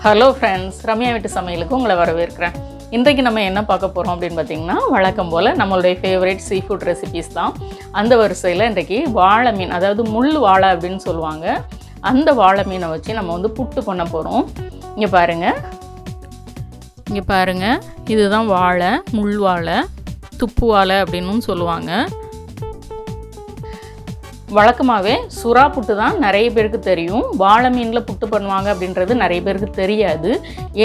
Hello friends, Ramya Veetu சமையலுக்கு உங்களை வரவேற்கிறேன். இன்றைக்கு நம்ம என்ன பார்க்க போறோம் அப்படினு பாத்தீங்கன்னா வழக்கம் போல நம்மளுடைய ஃபேவரட் சீ ஃபுட் ரெசிபீஸ் தான். அந்த வரிசையில இன்றைக்கு வாழை மீன், அதாவது முள் வாழை அப்படினு சொல்வாங்க. அந்த வாழை மீனை வச்சு நம்ம வந்து புட்டு பண்ண போறோம். இங்க பாருங்க. இதுதான் வாழை, முள் வாழை, துப்பு வாழை அப்படினும் சொல்லுவாங்க. வழக்கமாவே சுறா புட்டு தான் நிறைய பேருக்கு தெரியும். வாழை மீன்ல புட்டு பண்ணுவாங்க அப்படின்றது நிறைய பேருக்கு தெரியாது.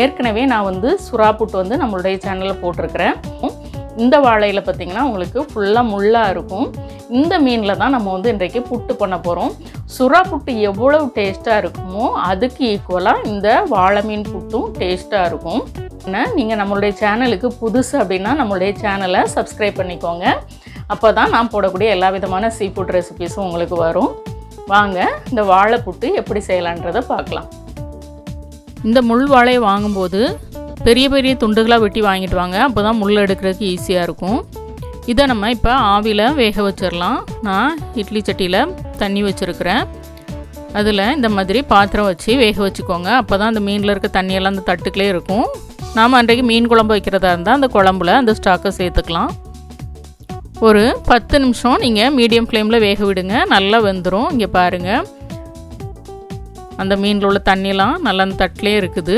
ஏற்கனவே நான் வந்து சுறா புட்டு வந்து நம்மளுடைய சேனல்ல போட்டுருக்கிறேன். இந்த வாழையில பார்த்தீங்கன்னா உங்களுக்கு ஃபுல்லா முள்ளா இருக்கும். இந்த மீன்ல தான் நம்ம வந்து இன்றைக்கு புட்டு பண்ண போறோம். சுறா புட்டு எவ்வளவு டேஸ்டா இருக்குமோ அதுக்கு ஈக்குவலா இந்த வாழை மீன் புட்டும் டேஸ்டா இருக்கும். நீங்க நம்மளுடைய சேனலுக்கு புதுசு அப்படின்னா நம்மளுடைய சேனலை சப்ஸ்கிரைப் பண்ணிக்கோங்க. அப்பதான் நான் போடக்கூடிய எல்லா விதமான சீ ஃபுட் ரெசிபீஸும் உங்களுக்கு வரும். வாங்க இந்த வாழை புட்டு எப்படி செய்யலான்றதை பார்க்கலாம். இந்த முள் வாழையை வாங்கும்போது பெரிய பெரிய துண்டுகளாக வெட்டி வாங்கிட்டு வாங்க. அப்போ தான் முள் எடுக்கிறதுக்கு ஈஸியாக இருக்கும். இதை நம்ம இப்போ ஆவியில் வேக வச்சிடலாம். நான் இட்லி சட்டியில் தண்ணி வச்சுருக்கிறேன். அதில் இந்த மாதிரி பாத்திரம் வச்சு வேக வச்சுக்கோங்க. அப்போ தான் அந்த மீனில் இருக்க தண்ணியெல்லாம் அந்த தட்டுக்குள்ளே இருக்கும். நாம் அன்றைக்கு மீன் குழம்பு வைக்கிறதா இருந்தால் அந்த குழம்புல அந்த ஸ்டாக்கை சேர்த்துக்கலாம். ஒரு 10 நிமிஷம் நீங்கள் மீடியம் ஃப்ளேமில் வேக விடுங்க. நல்லா வெந்துடும். இங்கே பாருங்கள், அந்த மீனில் உள்ள தண்ணியெலாம் நல்லா அந்த தட்டிலே இருக்குது.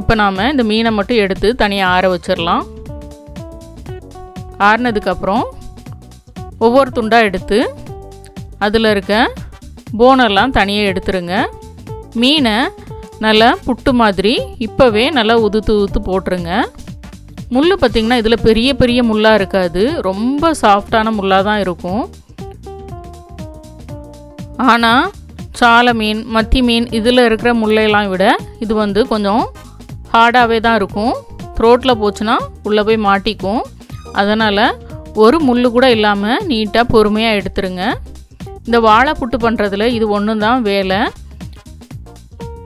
இப்போ நாம் இந்த மீனை மட்டும் எடுத்து தனியாக ஆற வச்சிடலாம். ஆறினதுக்கப்புறம் ஒவ்வொரு துண்டாக எடுத்து அதில் இருக்க போனெல்லாம் தனியாக எடுத்துருங்க. மீனை நல்லா புட்டு மாதிரி இப்போவே நல்லா உதுத்து போட்டுருங்க. முள் பார்த்திங்கன்னா இதில் பெரிய பெரிய முள்ளாக இருக்காது, ரொம்ப சாஃப்டான முள்ளாக தான் இருக்கும். ஆனால் சாலை மீன், மத்தி மீன் இதில் இருக்கிற முள்ளையெல்லாம் விட இது வந்து கொஞ்சம் ஹார்டாகவே தான் இருக்கும். த்ரோட்டில் போச்சுன்னா உள்ளே போய் மாட்டிக்கும். அதனால் ஒரு முள் கூட இல்லாமல் நீட்டாக பொறுமையாக எடுத்துருங்க. இந்த வாழை புட்டு பண்ணுறதுல இது ஒன்று தான் வேலை.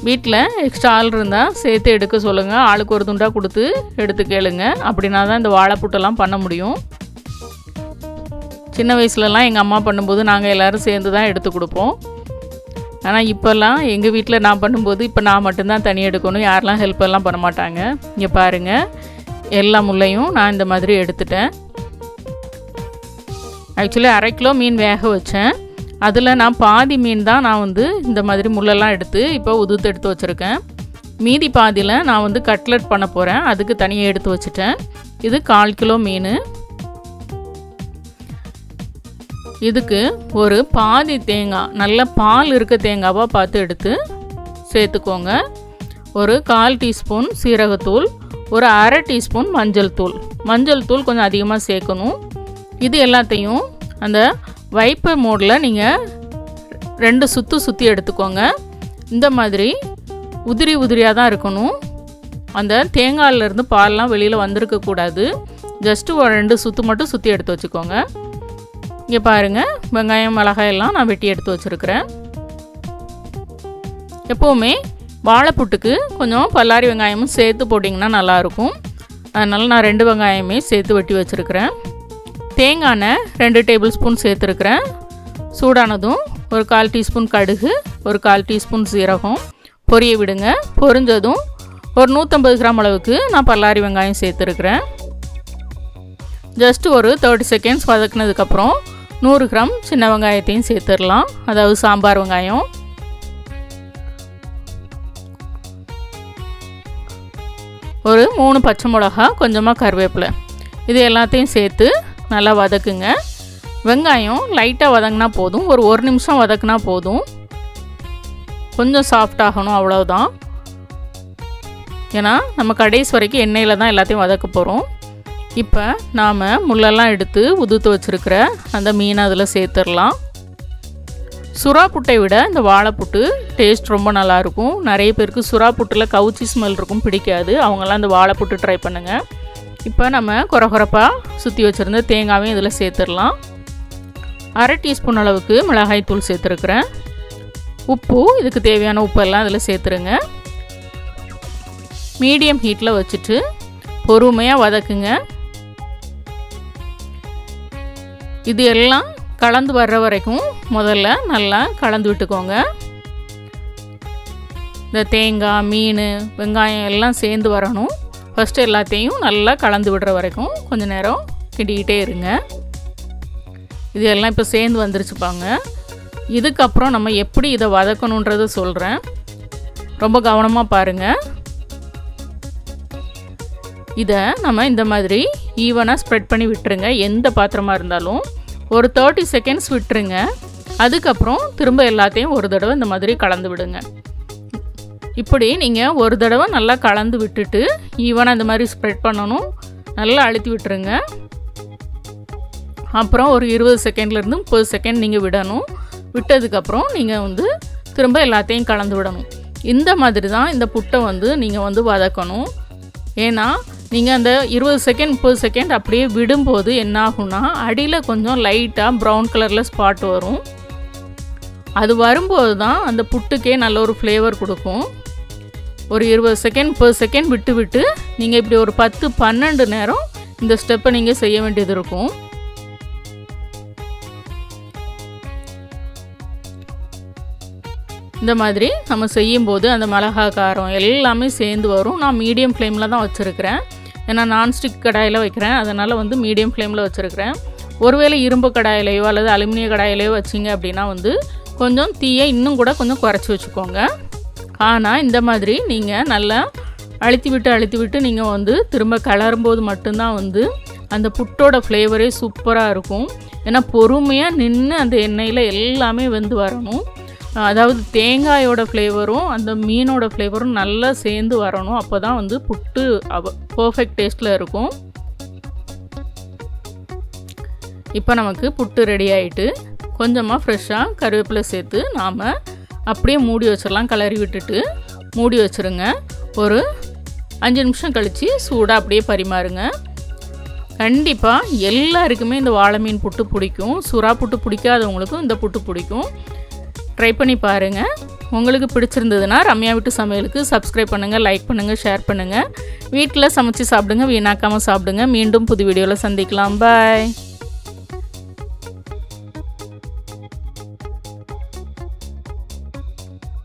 வீட்டில் எக்ஸ்ட்ரா ஆள் இருந்தால் சேர்த்து எடுக்க சொல்லுங்கள். ஆளுக்கு ஒரு துண்டாக கொடுத்து எடுத்து கேளுங்க. அப்படின்னா தான் இந்த வாழைப்புட்டெல்லாம் பண்ண முடியும். சின்ன வயசுலலாம் எங்கள் அம்மா பண்ணும்போது நாங்கள் எல்லோரும் சேர்ந்து தான் எடுத்து கொடுப்போம். ஆனால் இப்போல்லாம் எங்கள் வீட்டில் நான் பண்ணும்போது இப்போ நான் மட்டும்தான் தனியாக எடுக்கணும். யாரெல்லாம் ஹெல்ப்பெல்லாம் பண்ண மாட்டாங்க. இங்கே பாருங்கள், எல்லா முள்ளையும் நான் இந்த மாதிரி எடுத்துட்டேன். ஆக்சுவலி 1/2 கிலோ மீன் வேக வச்சேன். அதில் நான் பாதி மீன் தான் நான் வந்து இந்த மாதிரி முள்ளெல்லாம் எடுத்து இப்போ உதுத்து எடுத்து வச்சுருக்கேன். மீதி பாதியில் நான் வந்து கட்லெட் பண்ண போகிறேன். அதுக்கு தனியாக எடுத்து வச்சுட்டேன். இது 1/4 கிலோ மீன். இதுக்கு ஒரு பாதி தேங்காய், நல்ல பால் இருக்க தேங்காவாக பார்த்து எடுத்து சேர்த்துக்கோங்க. ஒரு 1/4 டீஸ்பூன் சீரகத்தூள், ஒரு 1/2 டீஸ்பூன் மஞ்சள் தூள் கொஞ்சம் அதிகமாக சேர்க்கணும். இது எல்லாத்தையும் அந்த வைப்பர் மோடில் நீங்கள் 2 சுற்றி எடுத்துக்கோங்க. இந்த மாதிரி உதிரியாக தான் இருக்கணும். அந்த தேங்காயிலேருந்து பால்லாம் வெளியில் வந்திருக்கக்கூடாது. ஜஸ்ட்டு ஒரு 2 சுற்று மட்டும் சுற்றி எடுத்து வச்சுக்கோங்க. இங்கே பாருங்கள், வெங்காயம் மிளகாயெல்லாம் நான் வெட்டி எடுத்து வச்சுருக்கிறேன். எப்போவுமே வாழைப்புட்டுக்கு கொஞ்சம் பல்லாரி வெங்காயமும் சேர்த்து போட்டிங்கன்னா நல்லாயிருக்கும். அதனால் நான் 2 வெங்காயமே சேர்த்து வெட்டி வச்சுருக்கிறேன். தேங்காய் எண்ணெய் 2 டேபிள் ஸ்பூன் சேர்த்துருக்கிறேன். சூடானதும் ஒரு 1/4 டீஸ்பூன் கடுகு, ஒரு 1/4 டீஸ்பூன் சீரகம் பொரிய விடுங்க. பொரிஞ்சதும் ஒரு 150 கிராம் அளவுக்கு நான் பல்லாரி வெங்காயம் சேர்த்துருக்கிறேன். ஜஸ்ட் ஒரு 30 செகண்ட்ஸ் வதக்குனதுக்கப்புறம் 100 கிராம் சின்ன வெங்காயத்தையும் சேர்த்துடலாம், அதாவது சாம்பார் வெங்காயம். ஒரு 3 பச்சை மிளகா, கொஞ்சமாக கருவேப்பிலை, இது எல்லாத்தையும் சேர்த்து நல்லா வதக்குங்க. வெங்காயம் லைட்டாக வதங்கினா போதும். ஒரு 1 நிமிஷம் வதக்குனா போதும். கொஞ்சம் சாஃப்ட் ஆகணும், அவ்வளோதான். ஏன்னா நம்ம கடைசி வரைக்கும் எண்ணெயில் தான் எல்லாத்தையும் வதக்க போகிறோம். இப்போ நாம் முள்ளெல்லாம் எடுத்து உதுத்து வச்சுருக்கிற அந்த மீனை அதில் சேர்த்துடலாம். சுறா புட்டை விட இந்த வாழைப்புட்டு டேஸ்ட் ரொம்ப நல்லாயிருக்கும். நிறைய பேருக்கு சுறா புட்டில் கவுச்சி ஸ்மெல் இருக்கும், பிடிக்காது. அவங்கெல்லாம் இந்த வாழைப்புட்டு ட்ரை பண்ணுங்கள். இப்போ நம்ம கொரகொரப்பாக சுற்றி வச்சுருந்த தேங்காயும் இதில் சேர்த்துடலாம். 1/2 டீஸ்பூன் அளவுக்கு மிளகாய் தூள் சேர்த்துருக்குறேன். உப்பு, இதுக்கு தேவையான உப்பெல்லாம் இதில் சேர்த்துருங்க. மீடியம் ஹீட்டில் வச்சுட்டு பொறுமையாக வதக்குங்க. இது எல்லாம் கலந்து வர்ற வரைக்கும் முதல்ல நல்லா கலந்து விட்டுக்கோங்க. இந்த தேங்காய், மீன், வெங்காயம் எல்லாம் சேர்ந்து வரணும். ஃபஸ்ட்டு எல்லாத்தையும் நல்லா கலந்து விடுற வரைக்கும் கொஞ்சம் நேரம் கிண்டிக்கிட்டே இருங்க. இது எல்லாம் இப்போ சேர்ந்து வந்துருச்சுப்பாங்க. இதுக்கப்புறம் நம்ம எப்படி இதை வதக்கணுன்றதை சொல்கிறேன். ரொம்ப கவனமாக பாருங்கள். இதை நம்ம இந்த மாதிரி ஈவனாக ஸ்ப்ரெட் பண்ணி விட்டுருங்க. எந்த பாத்திரமாக இருந்தாலும் ஒரு 30 செகண்ட்ஸ் விட்டுருங்க. அதுக்கப்புறம் திரும்ப எல்லாத்தையும் ஒரு தடவை இந்த மாதிரி கலந்து விடுங்க. இப்படி நீங்கள் ஒரு தடவை நல்லா கலந்து விட்டுட்டு ஈவனாக இந்த மாதிரி ஸ்ப்ரெட் பண்ணணும். நல்லா அழுத்தி விட்டுருங்க. அப்புறம் ஒரு 20 செகண்ட்லேருந்து 30 செகண்ட் நீங்கள் விடணும். விட்டதுக்கப்புறம் நீங்கள் வந்து திரும்ப எல்லாத்தையும் கலந்து விடணும். இந்த மாதிரி தான் இந்த புட்டை வந்து நீங்கள் வந்து வதக்கணும். ஏன்னா நீங்கள் அந்த 20 செகண்ட் 30 செகண்ட் அப்படியே விடும்போது என்ன ஆகும்னா அடியில் கொஞ்சம் லைட்டாக ப்ரௌன் கலரில் ஸ்பாட் வரும். அது வரும்போது தான் அந்த புட்டுக்கே நல்ல ஒரு ஃப்ளேவர் கொடுக்கும். ஒரு 20 செகண்ட் 30 செகண்ட் விட்டு விட்டு நீங்கள் இப்படி ஒரு 10-12 நேரம் இந்த ஸ்டெப்பை நீங்கள் செய்ய வேண்டியது இருக்கும். இந்த மாதிரி நம்ம செய்யும்போது அந்த மிளகாய் காரம் எல்லாமே சேர்ந்து வரும். நான் மீடியம் ஃப்ளேமில் தான் வச்சுருக்கிறேன். ஏன்னா நான்ஸ்டிக் கடாயில் வைக்கிறேன். அதனால் வந்து மீடியம் ஃப்ளேமில் வச்சுருக்கிறேன். ஒருவேளை இரும்பு கடாயிலையோ அல்லது அலுமினிய கடாயிலையோ வச்சிங்க அப்படின்னா வந்து கொஞ்சம் தீயை இன்னும் கூட கொஞ்சம் குறைச்சி வச்சுக்கோங்க. ஆனால் இந்த மாதிரி நீங்கள் நல்லா அழுத்தி விட்டு நீங்கள் வந்து திரும்ப கிளறும்போது மட்டும்தான் வந்து அந்த புட்டோட ஃப்ளேவரே சூப்பராக இருக்கும். ஏன்னா பொறுமையாக நின்று அந்த எண்ணெயில் எல்லாமே வந்து வரணும். அதாவது தேங்காயோட ஃப்ளேவரும் அந்த மீனோட ஃப்ளேவரும் நல்லா சேர்ந்து வரணும். அப்போ தான் வந்து புட்டு பர்ஃபெக்ட் டேஸ்ட்டில் இருக்கும். இப்போ நமக்கு புட்டு ரெடி ஆகிட்டு கொஞ்சமாக ஃப்ரெஷ்ஷாக கருவேப்பிலை சேர்த்து நாம் அப்படியே மூடி வச்சிடலாம். கிளறி விட்டுட்டு மூடி வச்சுருங்க. ஒரு 5 நிமிஷம் கழித்து சூடாக அப்படியே பரிமாறுங்க. கண்டிப்பாக எல்லாருக்குமே இந்த வாழை மீன் புட்டு பிடிக்கும். சுறா புட்டு பிடிக்காதவங்களுக்கும் இந்த புட்டு பிடிக்கும். ட்ரை பண்ணி பாருங்கள். உங்களுக்கு பிடிச்சிருந்ததுன்னா ரம்யா வீட்டு சமையலுக்கு சப்ஸ்கிரைப் பண்ணுங்கள், லைக் பண்ணுங்கள், ஷேர் பண்ணுங்கள். வீட்டில் சமைச்சு சாப்பிடுங்க, வீணாக்காமல் சாப்பிடுங்க. மீண்டும் புது வீடியோவில் சந்திக்கலாம். பாய்.